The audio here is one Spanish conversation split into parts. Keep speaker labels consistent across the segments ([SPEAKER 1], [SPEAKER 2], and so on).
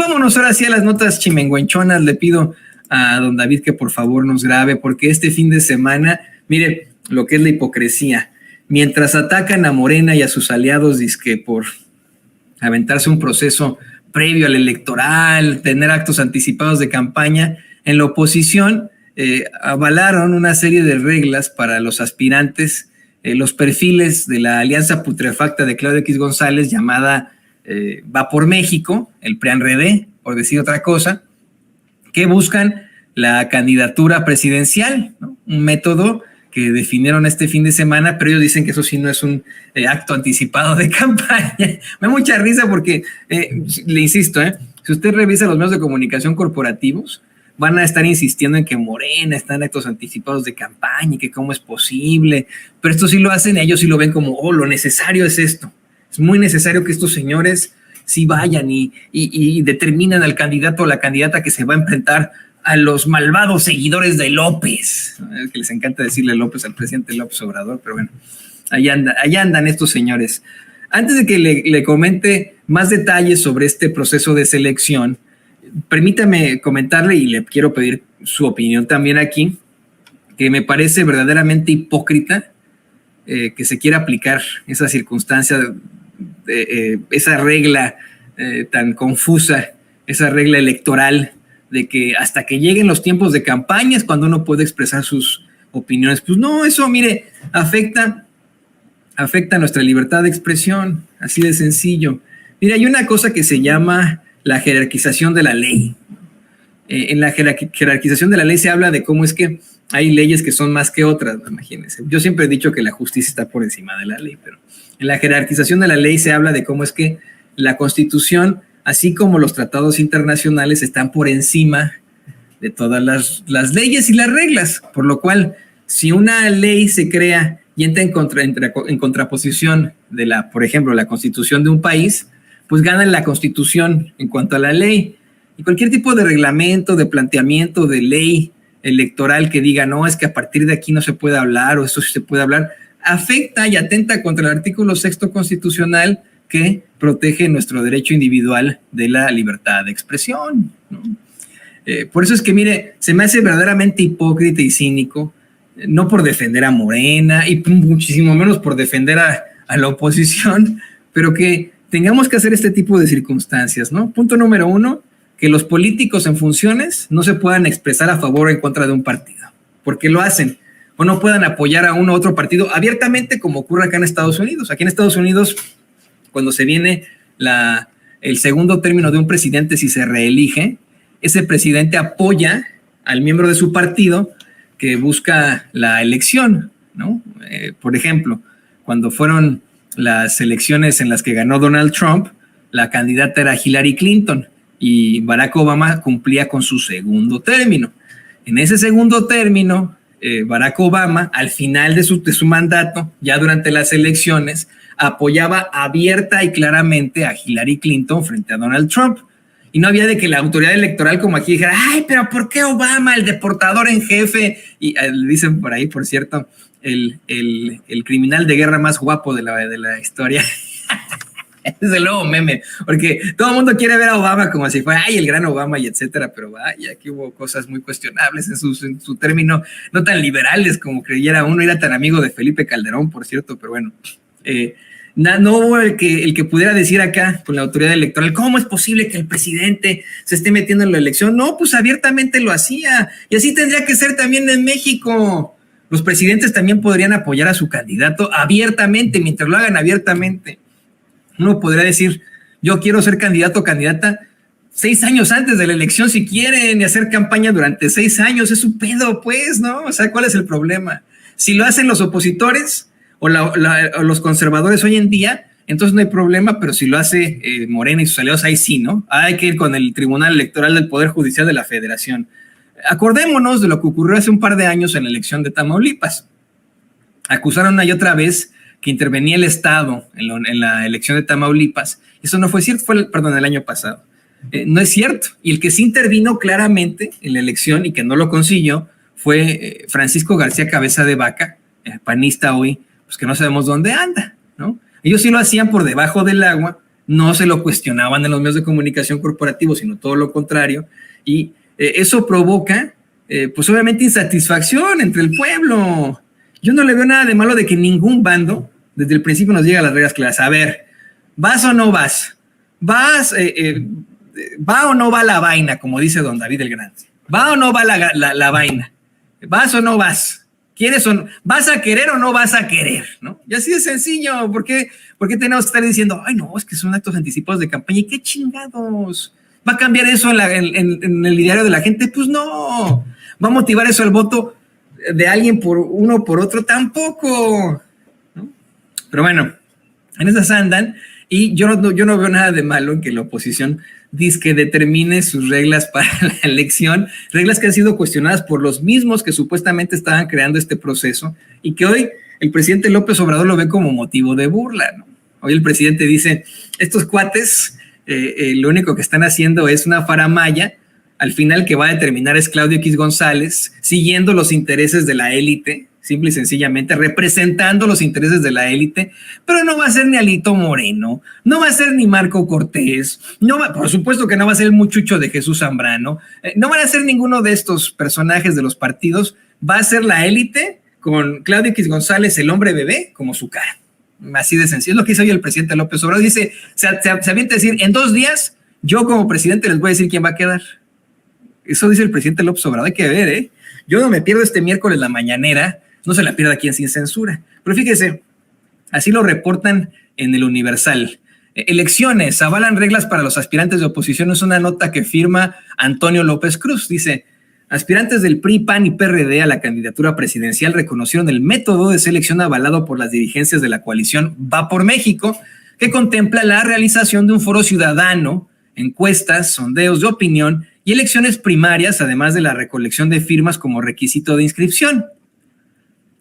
[SPEAKER 1] vámonos ahora sí a las notas chimenguenchonas. Le pido a don David que por favor nos grabe, porque este fin de semana, mire lo que es la hipocresía. Mientras atacan a Morena y a sus aliados, dizque por aventarse un proceso previo al electoral, tener actos anticipados de campaña, en la oposición avalaron una serie de reglas para los aspirantes, los perfiles de la alianza putrefacta de Claudio X González, llamada Va por México, el PRIAN-RD, por decir otra cosa, que buscan la candidatura presidencial, ¿no? Un método que definieron este fin de semana, pero ellos dicen que eso sí no es un acto anticipado de campaña. Me da mucha risa porque, le insisto, si usted revisa los medios de comunicación corporativos, van a estar insistiendo en que Morena está en actos anticipados de campaña y que cómo es posible, pero esto sí lo hacen, ellos sí lo ven como, oh, lo necesario es esto. Es muy necesario que estos señores sí vayan y determinen al candidato o la candidata que se va a enfrentar a los malvados seguidores de López. Es que les encanta decirle López al presidente López Obrador, pero bueno, allá andan estos señores. Antes de que le comente más detalles sobre este proceso de selección, permítame comentarle, y le quiero pedir su opinión también aquí, que me parece verdaderamente hipócrita que se quiera aplicar esa circunstancia, esa regla tan confusa, esa regla electoral de que hasta que lleguen los tiempos de campaña es cuando uno puede expresar sus opiniones. Pues no, eso, mire, afecta nuestra libertad de expresión, así de sencillo. Mire, hay una cosa que se llama la jerarquización de la ley. En la jerarquización de la ley se habla de cómo es que hay leyes que son más que otras, imagínense. Yo siempre he dicho que la justicia está por encima de la ley, pero en la jerarquización de la ley se habla de cómo es que la Constitución, así como los tratados internacionales, están por encima de todas las leyes y las reglas, por lo cual, si una ley se crea y entra en contraposición de por ejemplo, la Constitución de un país, pues gana la Constitución en cuanto a la ley. Y cualquier tipo de reglamento, de planteamiento, de ley electoral que diga, no, es que a partir de aquí no se puede hablar, o eso sí se puede hablar, afecta y atenta contra el artículo 6º constitucional que protege nuestro derecho individual de la libertad de expresión, ¿no? Por eso es que, mire, se me hace verdaderamente hipócrita y cínico, no por defender a Morena y muchísimo menos por defender a la oposición, pero que tengamos que hacer este tipo de circunstancias, ¿no? Punto número 1, que los políticos en funciones no se puedan expresar a favor o en contra de un partido, porque lo hacen, o no puedan apoyar a uno u otro partido abiertamente, como ocurre acá en Estados Unidos. Aquí en Estados Unidos, cuando se viene el segundo término de un presidente, si se reelige, ese presidente apoya al miembro de su partido que busca la elección, ¿no? Por ejemplo, cuando fueron las elecciones en las que ganó Donald Trump, la candidata era Hillary Clinton y Barack Obama cumplía con su segundo término. En ese segundo término, Barack Obama, al final de su mandato, ya durante las elecciones, apoyaba abierta y claramente a Hillary Clinton frente a Donald Trump. Y no había de que la autoridad electoral como aquí dijera, ay, pero ¿por qué Obama, el deportador en jefe? Y dicen por ahí, por cierto, el criminal de guerra más guapo de la historia. Desde luego meme, porque todo el mundo quiere ver a Obama como si fuera, ay, el gran Obama y etcétera, pero vaya, aquí hubo cosas muy cuestionables en su término, no tan liberales como creyera uno, era tan amigo de Felipe Calderón, por cierto, pero bueno, no hubo el que pudiera decir acá con la autoridad electoral, ¿cómo es posible que el presidente se esté metiendo en la elección? No, pues abiertamente lo hacía, y así tendría que ser también en México. Los presidentes también podrían apoyar a su candidato abiertamente, mientras lo hagan abiertamente. Uno podría decir, yo quiero ser candidato o candidata 6 años antes de la elección si quieren, y hacer campaña durante 6 años, es un pedo, pues, ¿no? O sea, ¿cuál es el problema? Si lo hacen los opositores o los conservadores hoy en día, entonces no hay problema, pero si lo hace Morena y sus aliados, ahí sí, ¿no? Hay que ir con el Tribunal Electoral del Poder Judicial de la Federación. Acordémonos de lo que ocurrió hace un par de años en la elección de Tamaulipas. Acusaron una y otra vez que intervenía el Estado en la elección de Tamaulipas. Eso no fue cierto, el año pasado. No es cierto. Y el que sí intervino claramente en la elección y que no lo consiguió fue Francisco García Cabeza de Vaca, panista hoy, pues que no sabemos dónde anda, ¿no? Ellos sí lo hacían por debajo del agua, no se lo cuestionaban en los medios de comunicación corporativos, sino todo lo contrario, y eso provoca, pues obviamente, insatisfacción entre el pueblo. Yo no le veo nada de malo de que ningún bando, desde el principio, nos diga las reglas claras. A ver, ¿vas o no vas? ¿Vas, va o no va la vaina, como dice don David el Grande? ¿Va o no va la vaina? ¿Vas o no vas? ¿Quieres o no? ¿Vas a querer o no vas a querer? ¿No? Y así de sencillo. ¿Por qué tenemos que estar diciendo, ay, no, es que son actos anticipados de campaña? ¿Y qué chingados? ¿Va a cambiar eso en el diario de la gente? Pues no. ¿Va a motivar eso el voto de alguien por uno o por otro? Tampoco, ¿no? Pero bueno, en esas andan, y yo no veo nada de malo en que la oposición que determine sus reglas para la elección, reglas que han sido cuestionadas por los mismos que supuestamente estaban creando este proceso, y que hoy el presidente López Obrador lo ve como motivo de burla, ¿no? Hoy el presidente dice, estos cuates lo único que están haciendo es una faramalla, al final que va a determinar es Claudio X González, siguiendo los intereses de la élite, simple y sencillamente representando los intereses de la élite, pero no va a ser ni Alito Moreno, no va a ser ni Marco Cortés, por supuesto que no va a ser el muchucho de Jesús Zambrano, no van a ser ninguno de estos personajes de los partidos, va a ser la élite con Claudio X González, el hombre bebé, como su cara. Así de sencillo, es lo que hizo hoy el presidente López Obrador. Dice, se avienta a decir, en 2 días, yo como presidente les voy a decir quién va a quedar. Eso dice el presidente López Obrador, hay que ver, Yo no me pierdo este miércoles la mañanera, no se la pierda quien sin censura. Pero fíjese, así lo reportan en el Universal. Elecciones, avalan reglas para los aspirantes de oposición. Es una nota que firma Antonio López Cruz. Dice, aspirantes del PRI, PAN y PRD a la candidatura presidencial reconocieron el método de selección avalado por las dirigencias de la coalición Va por México, que contempla la realización de un foro ciudadano, encuestas, sondeos de opinión y elecciones primarias, además de la recolección de firmas como requisito de inscripción.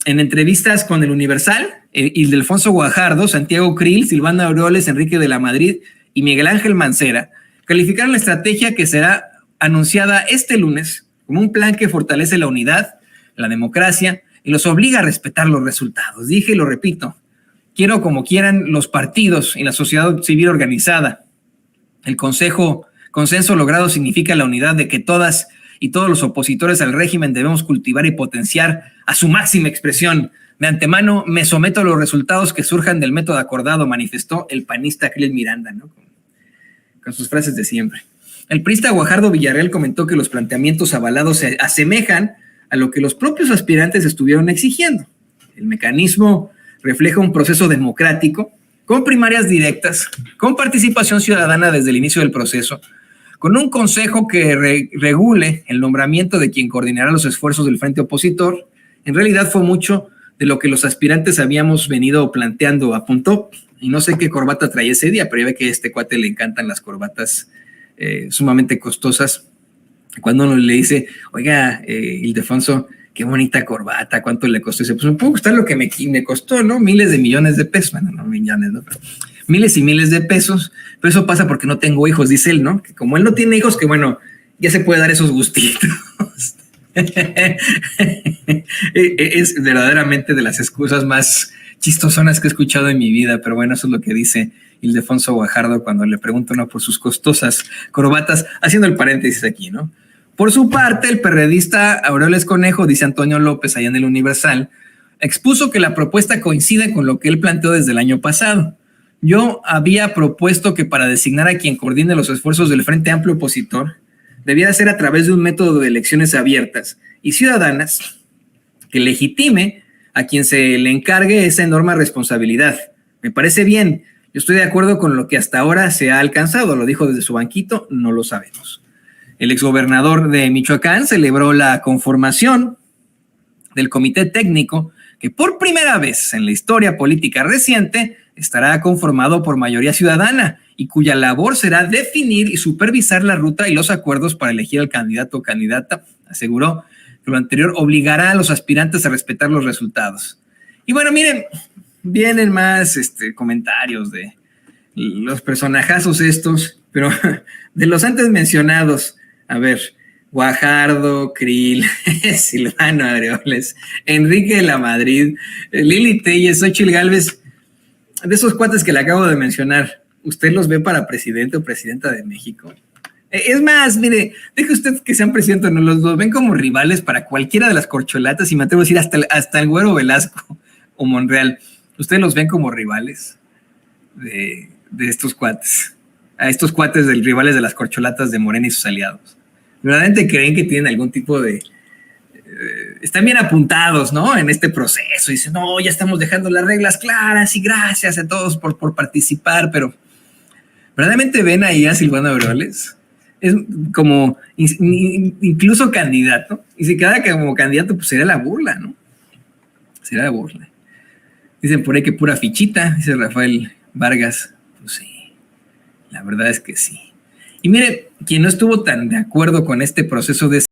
[SPEAKER 1] En entrevistas con el Universal, Ildefonso Guajardo, Santiago Krill, Silvana Aureoles, Enrique de la Madrid y Miguel Ángel Mancera calificaron la estrategia que será anunciada este lunes como un plan que fortalece la unidad, la democracia y los obliga a respetar los resultados. Dije y lo repito, quiero como quieran los partidos y la sociedad civil organizada. El consenso logrado significa la unidad de que todas y todos los opositores al régimen debemos cultivar y potenciar a su máxima expresión. De antemano me someto a los resultados que surjan del método acordado, manifestó el panista Krill Miranda, ¿no? Con sus frases de siempre. El priista Guajardo Villarreal comentó que los planteamientos avalados se asemejan a lo que los propios aspirantes estuvieron exigiendo. El mecanismo refleja un proceso democrático, con primarias directas, con participación ciudadana desde el inicio del proceso, con un consejo que regule el nombramiento de quien coordinará los esfuerzos del frente opositor. En realidad fue mucho de lo que los aspirantes habíamos venido planteando, apuntó, y no sé qué corbata traía ese día, pero ya ve que a este cuate le encantan las corbatas sumamente costosas. Cuando uno le dice, oiga, Ildefonso, qué bonita corbata, ¿cuánto le costó? Dice, pues me puede gustar lo que me costó, ¿no? Miles de millones de pesos, bueno, no millones, ¿no? Pero miles y miles de pesos, pero eso pasa porque no tengo hijos, dice él, ¿no? Que como él no tiene hijos, que bueno, ya se puede dar esos gustitos. Es verdaderamente de las excusas más chistosonas que he escuchado en mi vida, pero bueno, eso es lo que dice Ildefonso Guajardo cuando le pregunta uno por sus costosas corbatas, haciendo el paréntesis aquí, ¿no? Por su parte, el perredista Aureoles Conejo, dice Antonio López allá en el Universal, expuso que la propuesta coincide con lo que él planteó desde el año pasado. Yo había propuesto que para designar a quien coordine los esfuerzos del Frente Amplio Opositor, debiera ser a través de un método de elecciones abiertas y ciudadanas que legitime a quien se le encargue esa enorme responsabilidad. Me parece bien, yo estoy de acuerdo con lo que hasta ahora se ha alcanzado, lo dijo desde su banquito, no lo sabemos. El exgobernador de Michoacán celebró la conformación del comité técnico que por primera vez en la historia política reciente estará conformado por mayoría ciudadana y cuya labor será definir y supervisar la ruta y los acuerdos para elegir al candidato o candidata. Aseguró que lo anterior obligará a los aspirantes a respetar los resultados. Y bueno, miren, vienen más comentarios de los personajazos estos, pero de los antes mencionados, a ver, Guajardo, Krill, Silvano Aureoles, Enrique de la Madrid, Lili Telles, Xochitl Gálvez, de esos cuates que le acabo de mencionar, ¿Usted los ve para presidente o presidenta de México? Es más, mire, deje usted que sean presidentes, no los ven como rivales para cualquiera de las corcholatas, y me atrevo a decir hasta el Güero Velasco o Monreal. ¿Ustedes los ven como rivales de estos cuates? A estos cuates de rivales de las corcholatas de Morena y sus aliados. ¿Verdaderamente creen que tienen algún tipo de... están bien apuntados, ¿no? En este proceso. Dicen, no, ya estamos dejando las reglas claras y gracias a todos por participar, pero ¿verdaderamente ven ahí a Silvano Aureoles? Es como incluso candidato. Y si queda como candidato, pues sería la burla, ¿no? Sería la burla. Dicen por ahí que pura fichita, dice Rafael Vargas. Pues sí, la verdad es que sí. Y mire, quien no estuvo tan de acuerdo con este proceso de